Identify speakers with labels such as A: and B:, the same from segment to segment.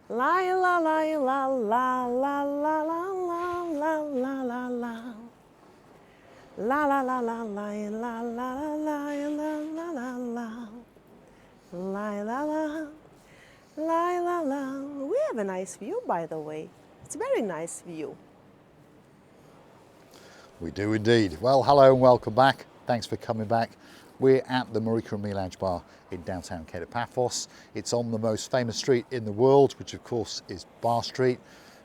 A: La la la la la la la la la la la la la. La la la la la la la la la la la la. La la la. La la la. We have a nice view, by the way. It's a very nice view.
B: We do indeed. Well, hello and welcome back. Thanks for coming back. We're at the Marika and Me Lounge Bar in downtown Kato, Paphos. It's on the most famous street in the world, which of course is Bar Street.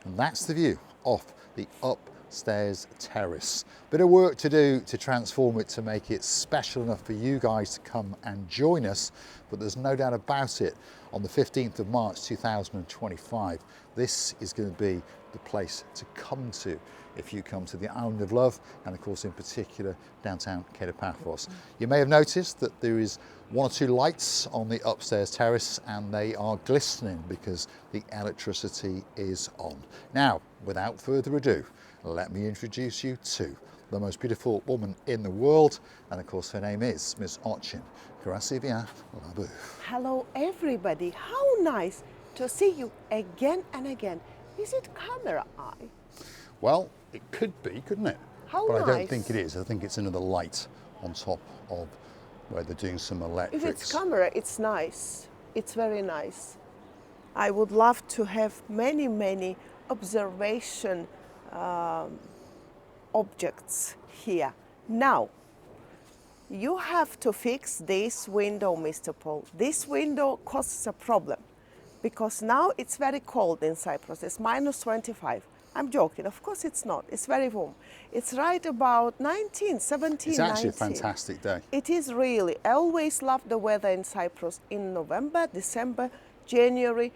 B: And that's the view off the upstairs terrace. Bit of work to do to transform it to make it special enough for you guys to come and join us. But there's no doubt about it, on the 15th of March 2025, this is going to be the place to come to if you come to the Island of Love, and of course in particular downtown Kato, Paphos. You may have noticed that there is one or two lights on the upstairs terrace, and they are glistening because the electricity is on. Now, without further ado, let me introduce you to the most beautiful woman in the world, and of course her name is Miss Ochin. Krasivya Labu.
A: Hello, everybody. How nice to see you again and again. Is it camera eye?
B: Well, it could be, couldn't it?
A: How
B: but
A: nice.
B: I don't think it is. I think it's another light on top of where they're doing some electrics.
A: If it's camera, it's nice. It's very nice. I would love to have many observation objects here. Now, you have to fix this window, Mr. Paul. This window causes a problem because now it's very cold in Cyprus. It's minus 25. I'm joking. Of course it's not. It's very warm. It's right about 19, 17,
B: It's actually
A: 19.
B: a fantastic day.
A: It is really. I always love the weather in Cyprus in November, December, January,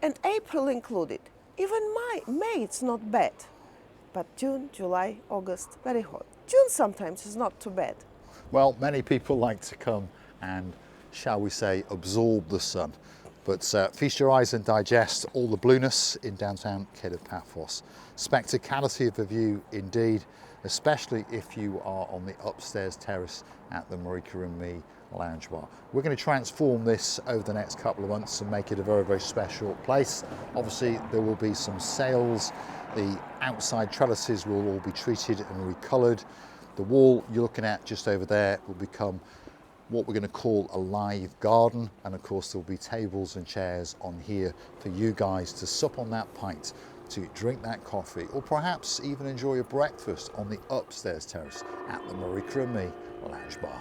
A: and April included. Even May, it's not bad. But June, July, August, very hot. June sometimes is not too bad.
B: Well, many people like to come and, shall we say, absorb the sun. But feast your eyes and digest all the blueness in downtown Kato, Paphos. Spectacality of a view indeed, especially if you are on the upstairs terrace at the Marika and Me Lounge Bar. We're going to transform this over the next couple of months and make it a very special place. Obviously there will be some sales. The outside trellises will all be treated and recoloured. The wall you're looking at just over there will become what we're going to call a live garden, and of course there'll be tables and chairs on here for you guys to sup on that pint, to drink that coffee, or perhaps even enjoy a breakfast on the upstairs terrace at the Marika and Me Lounge Bar.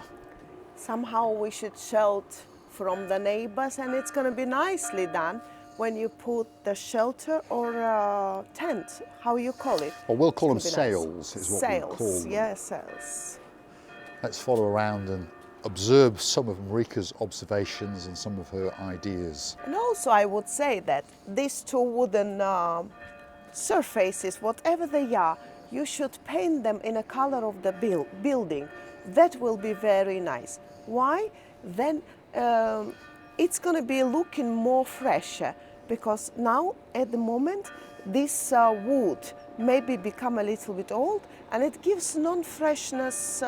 A: Somehow we should shelter from the neighbors, and it's going to be nicely done when you put the shelter or tent, how you call it.
B: Well, we'll call them
A: Nice.
B: sails, is what we'll call them.
A: Yes, sails.
B: Let's follow around and observe some of Marika's observations and some of her ideas.
A: And also I would say that these two wooden surfaces, whatever they are, you should paint them in a color of the building. That will be very nice. Why? Then it's going to be looking more fresher, because now at the moment this wood maybe become a little bit old, and it gives non-freshness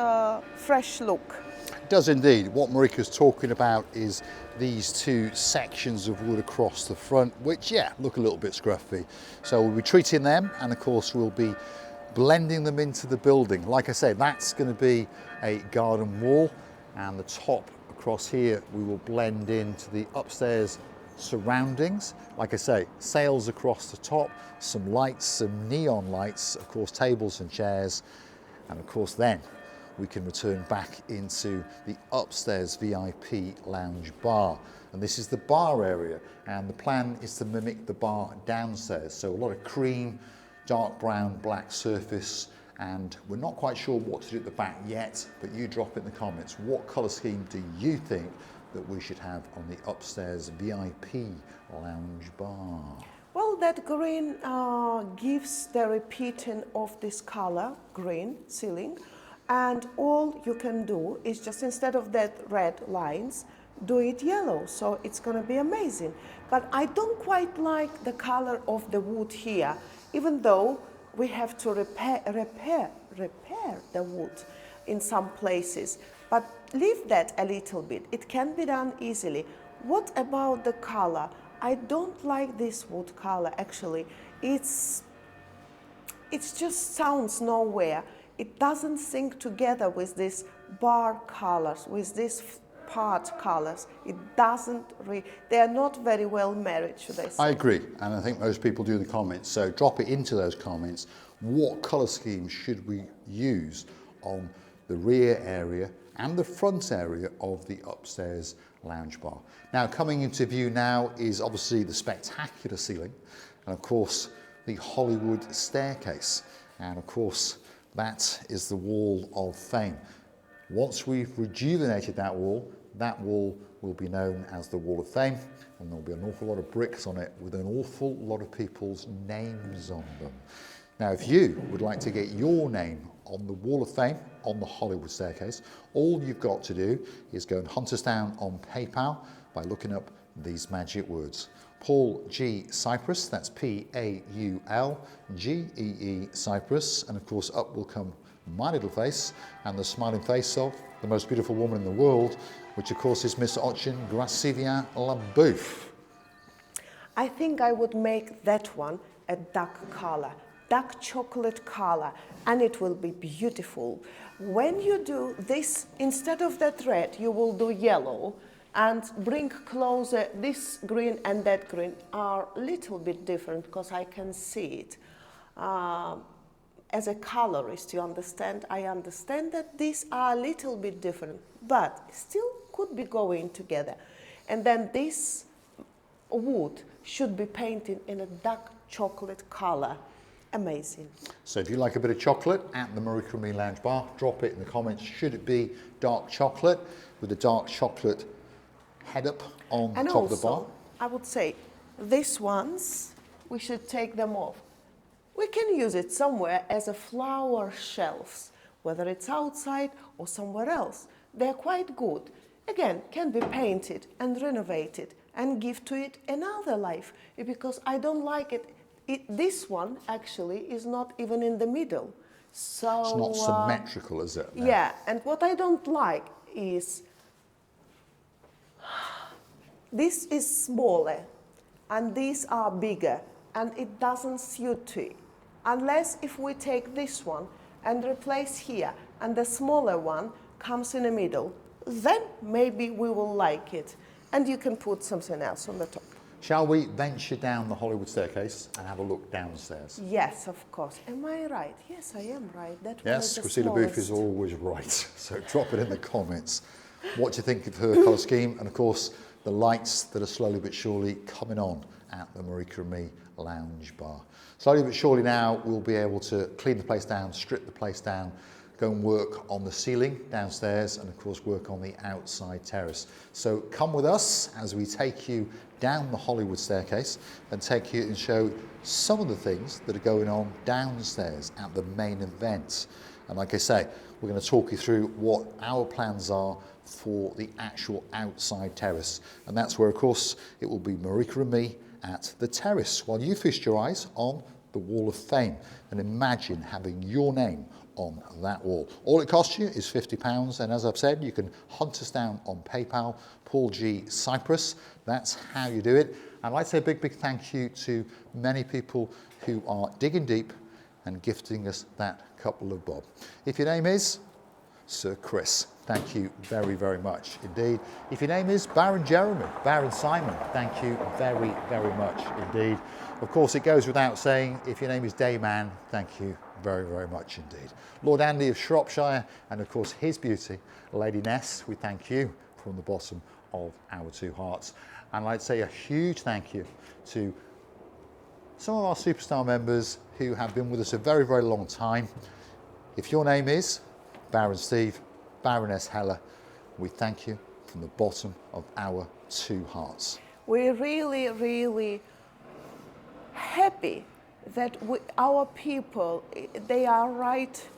A: fresh look.
B: It does indeed. What Marika's talking about is these two sections of wood across the front, which, yeah, look a little bit scruffy. So we'll be treating them, and of course we'll be blending them into the building. Like I say, that's going to be a garden wall, and the top across here we will blend into the upstairs surroundings. Like I say, sails across the top, some lights, some neon lights, of course tables and chairs, and of course then we can return back into the upstairs VIP lounge bar. And this is the bar area, and the plan is to mimic the bar downstairs. So a lot of cream, dark brown, black surface, and we're not quite sure what to do at the back yet, but you drop it in the comments. What colour scheme do you think that we should have on the upstairs VIP lounge bar?
A: Well, that green gives the repeating of this color, green ceiling, and all you can do is just, instead of that red lines, do it yellow, so it's going to be amazing. But I don't quite like the color of the wood here, even though we have to repair the wood in some places. But leave that a little bit. It can be done easily. What about the color? I don't like this wood color, actually. It's just sounds nowhere. It doesn't sync together with these bar colors, with these part colors. It doesn't, they are not very well married, should I say.
B: I agree, and I think most people do in the comments, so drop it into those comments. What colour scheme should we use on the rear area and the front area of the upstairs lounge bar? Now, coming into view now is obviously the spectacular ceiling, and of course the Hollywood staircase, and of course that is the wall of fame. Once we've rejuvenated that wall will be known as the Wall of Fame, and there'll be an awful lot of bricks on it with an awful lot of people's names on them. Now, if you would like to get your name on the Wall of Fame on the Hollywood staircase, all you've got to do is go and hunt us down on PayPal by looking up these magic words. Paul G. Cyprus, that's Paulgee Cyprus, and of course up will come my little face and the smiling face of the most beautiful woman in the world, which of course is Miss Ochin Gracivia Labouf.
A: I think I would make that one a dark color, dark chocolate color, and it will be beautiful. When you do this, instead of that red, you will do yellow and bring closer. This green and that green are a little bit different because I can see it. As a colorist, you understand? I understand that these are a little bit different, but still could be going together. And then this wood should be painted in a dark chocolate color. Amazing.
B: So if you like a bit of chocolate at the Marika and Me Lounge Bar, drop it in the comments. Should it be dark chocolate with a dark chocolate head up on
A: And
B: top
A: also,
B: of the bar?
A: I would say these ones, we should take them off. We can use it somewhere as a flower shelves, whether it's outside or somewhere else. They're quite good. Again, can be painted and renovated and give to it another life, because I don't like it. This one actually is not even in the middle. So
B: It's not symmetrical, is it? No.
A: Yeah, and what I don't like is this is smaller and these are bigger, and it doesn't suit to it. Unless if we take this one and replace here and the smaller one comes in the middle, then maybe we will like it. And you can put something else on the top.
B: Shall we venture down the Hollywood staircase and have a look downstairs?
A: Yes, of course. Am I right? Yes, I am right. That one
B: Yes,
A: is the
B: Gracivia Labouf is
A: smallest.
B: always right. So drop it in the comments. What do you think of her colour scheme? And of course, the lights that are slowly but surely coming on at the Marika and Me Lounge Bar. Slowly but surely now we'll be able to clean the place down, strip the place down, go and work on the ceiling downstairs, and of course work on the outside terrace. So come with us as we take you down the Hollywood staircase and take you and show some of the things that are going on downstairs at the main event. And like I say, we're going to talk you through what our plans are for the actual outside terrace. And that's where, of course, it will be Marika and Me at the terrace, while you feast your eyes on the Wall of Fame and imagine having your name on that wall. All it costs you is £50, and as I've said, you can hunt us down on PayPal, Paul G. Cyprus. That's how you do it. I'd like to say a big, big thank you to many people who are digging deep and gifting us that couple of bob. If your name is Sir Chris, thank you very, very much indeed. If your name is Baron Jeremy, Baron Simon, thank you very, very much indeed. Of course, it goes without saying, if your name is Dayman, thank you very, very much indeed. Lord Andy of Shropshire, and of course his beauty, Lady Ness, we thank you from the bottom of our two hearts. And I'd like to say a huge thank you to some of our superstar members who have been with us a very, very long time. If your name is Baron Steve, Baroness Hella, we thank you from the bottom of our two hearts.
A: We're really, really happy that our people, they are right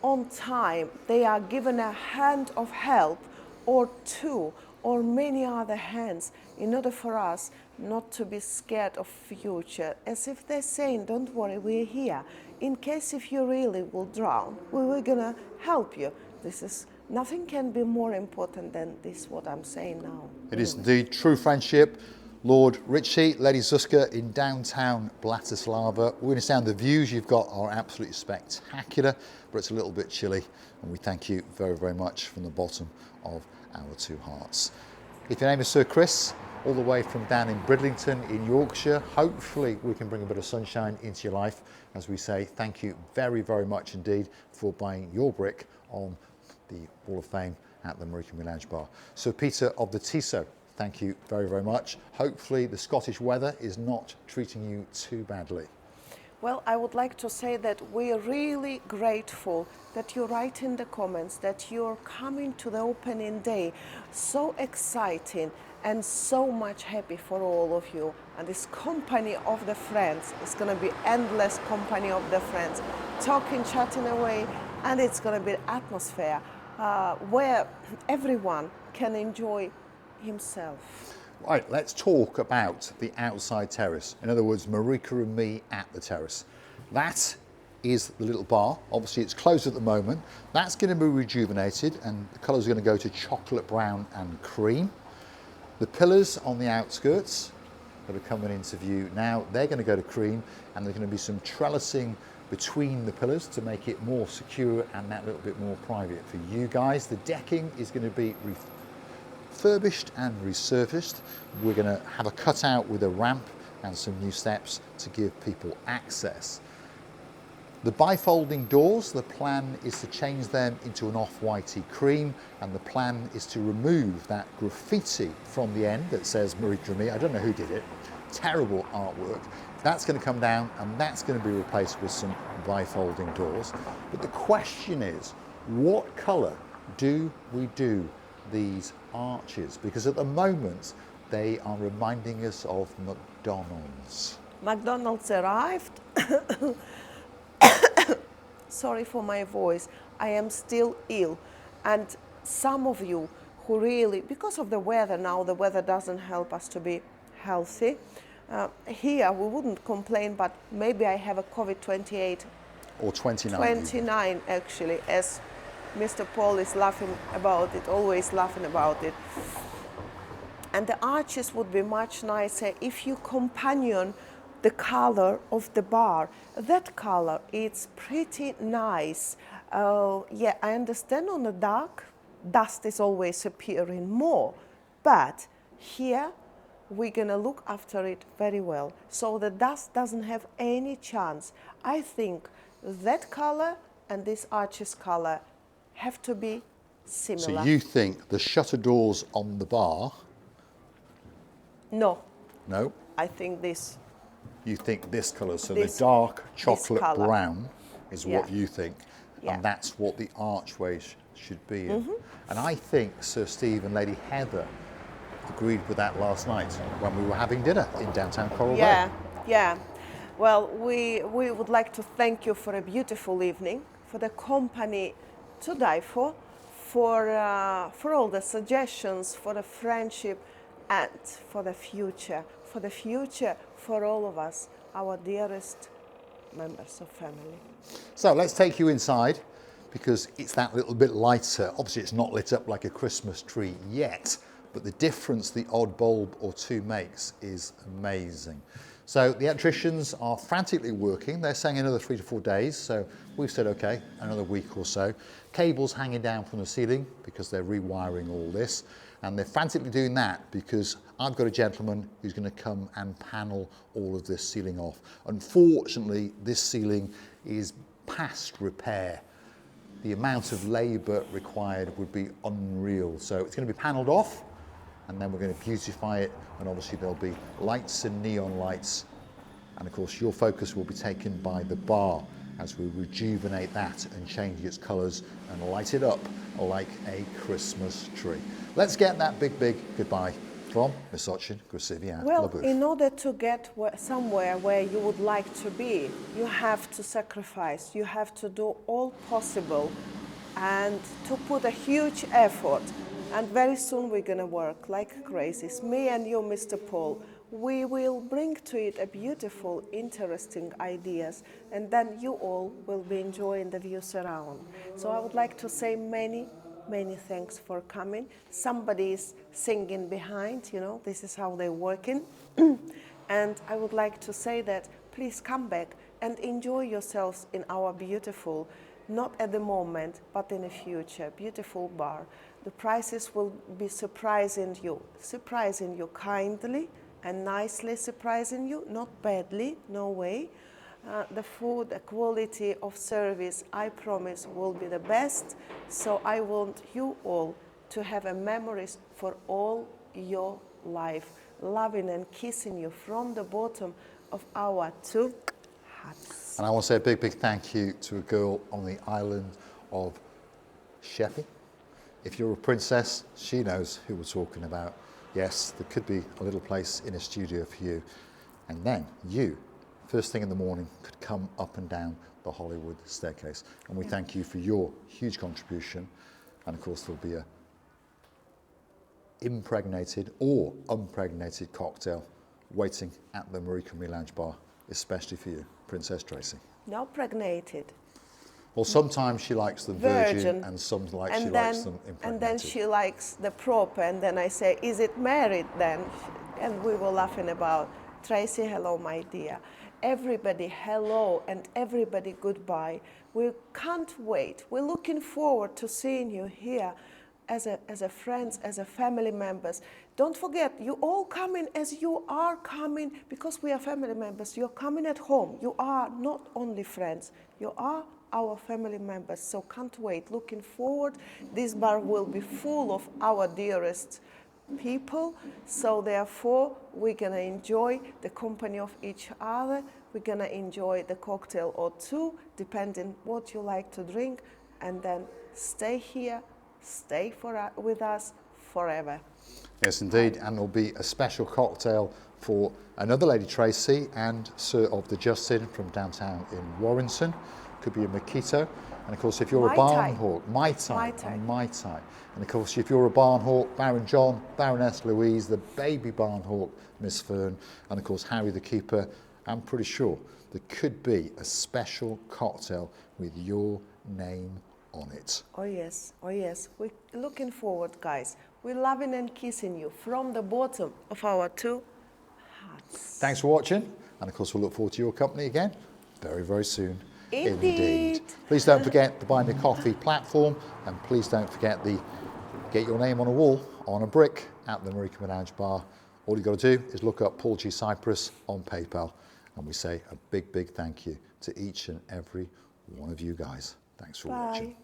A: on time. They are given a hand of help or two or many other hands in order for us not to be scared of future. As if they're saying, don't worry, we're here. In case if you really will drown, we're gonna help you. This is, nothing can be more important than this, what I'm saying now.
B: It is indeed true friendship. Lord Ritchie, Lady Zuzka in downtown Bratislava. We understand the views you've got are absolutely spectacular, but it's a little bit chilly, and we thank you very, very much from the bottom of our two hearts. If your name is Sir Chris, all the way from down in Bridlington in Yorkshire, hopefully we can bring a bit of sunshine into your life. As we say, thank you very, very much indeed for buying your brick on the Wall of Fame at the Marika Lounge Bar. Sir Peter of the TISO, thank you very, very much. Hopefully the Scottish weather is not treating you too badly.
A: Well, I would like to say that we're really grateful that you write in the comments that you're coming to the opening day. So exciting and so much happy for all of you. And this company of the friends is going to be endless company of the friends, talking, chatting away, and it's going to be an atmosphere where everyone can enjoy himself.
B: Right, let's talk about the outside terrace. In other words, Marika and me at the terrace. That is the little bar. Obviously it's closed at the moment. That's going to be rejuvenated and the colours are going to go to chocolate brown and cream. The pillars on the outskirts that are coming into view now, they're going to go to cream, and there's going to be some trellising between the pillars to make it more secure and that little bit more private for you guys. The decking is going to be refurbished and resurfaced. We're going to have a cutout with a ramp and some new steps to give people access. The bifolding doors, the plan is to change them into an off-whitey cream, and the plan is to remove that graffiti from the end that says Marika and me. I don't know who did it. Terrible artwork. That's going to come down and that's going to be replaced with some bifolding doors. But the question is, what colour do we do these arches? Because at the moment they are reminding us of McDonald's.
A: McDonald's arrived. Sorry for my voice, I am still ill. And some of you who really, because of the weather now, the weather doesn't help us to be healthy. Here we wouldn't complain, but maybe I have a COVID-28.
B: Or 29.
A: 29 actually, as Mr. Paul is laughing about it, always laughing about it. And the arches would be much nicer if you companion the color of the bar. That color, it's pretty nice. Yeah, I understand on the dark, dust is always appearing more, but here we're gonna look after it very well. So the dust doesn't have any chance. I think that color and this arches color have to be similar.
B: So you think the shutter doors on the bar?
A: No.
B: No?
A: I think this.
B: You think this colour, so
A: This-
B: the dark chocolate
A: colour.
B: brown is what
A: Yeah.
B: you think,
A: Yeah.
B: and that's what the archway should be in. And I think Sir Steve and Lady Heather agreed with that last night when we were having dinner in downtown Coral
A: Yeah,
B: Bay.
A: yeah. Well, we would like to thank you for a beautiful evening, for the company to die for all the suggestions, for the friendship, and for the future. For the future, for all of us, our dearest members of family.
B: So let's take you inside, because it's that little bit lighter. Obviously it's not lit up like a Christmas tree yet, but the difference the odd bulb or two makes is amazing. So the electricians are frantically working. They're saying another 3 to 4 days. So we've said, okay, another week or so. Cables hanging down from the ceiling because they're rewiring all this. And they're frantically doing that because I've got a gentleman who's going to come and panel all of this ceiling off. Unfortunately, this ceiling is past repair. The amount of labour required would be unreal. So it's going to be panelled off, and then we're going to beautify it, and obviously there'll be lights and neon lights, and of course your focus will be taken by the bar as we rejuvenate that and change its colours and light it up like a Christmas tree. Let's get that big goodbye from Miss Ochin Grasivia.
A: Well, in order to get somewhere where you would like to be, you have to sacrifice, you have to do all possible and to put a huge effort. And very soon we're going to work like crazy. It's me and you, Mr. Paul. We will bring to it a beautiful, interesting ideas, and then you all will be enjoying the views around. So I would like to say many, Many thanks for coming. Somebody's singing behind, you know, this is how they're working. And I would like to say that please come back and enjoy yourselves in our beautiful, not at the moment, but in the future, beautiful bar. The prices will be surprising you kindly and nicely surprising you, not badly, no way. The food, the quality of service, I promise, will be the best. So I want you all to have a memories for all your life, loving and kissing you from the bottom of our two hearts.
B: And I want to say a big, big thank you to a girl on the island of Sheppey. If you're a princess, she knows who we're talking about. Yes, there could be a little place in a studio for you. And then you, first thing in the morning, could come up and down the Hollywood staircase. And we thank you for your huge contribution. And of course, there'll be a impregnated or unpregnated cocktail waiting at the Marika Lounge Bar, especially for you, Princess Tracy.
A: No pregnated.
B: Well, sometimes she likes the virgin and some likes them impregnated.
A: And then she likes the proper, and then I say, is it married then? And we were laughing about, Tracy, hello, my dear. Everybody, hello, and everybody, goodbye. We can't wait. We're looking forward to seeing you here as a friends, as a family members. Don't forget, you all coming as you are coming, because we are family members. You're coming at home. You are not only friends. You are our family members, so can't wait. Looking forward. This bar will be full of our dearest people, so therefore we're gonna enjoy the company of each other. We're gonna enjoy the cocktail or two, depending what you like to drink, and then stay here, stay with us forever.
B: Yes, indeed, and there'll be a special cocktail for another Lady Tracy and Sir of the Justin from downtown in Warrington. Could be a mojito, and of course if you're a barn hawk, Mai Tai. And of course if you're a barn hawk, Baron John, Baroness Louise, the baby barn hawk, Miss Fern, and of course Harry the Keeper. I'm pretty sure there could be a special cocktail with your name on it.
A: Oh yes, we're looking forward, guys. We're loving and kissing you from the bottom of our two hearts.
B: Thanks for watching, and of course we'll look forward to your company again very, very soon.
A: Indeed.
B: Please don't forget the Buy Me Coffee platform, and please don't forget the get your name on a wall, on a brick at the Marika Lounge Bar. All you got to do is look up Paul G. Cyprus on PayPal, and we say a big, big thank you to each and every one of you guys. Thanks for watching.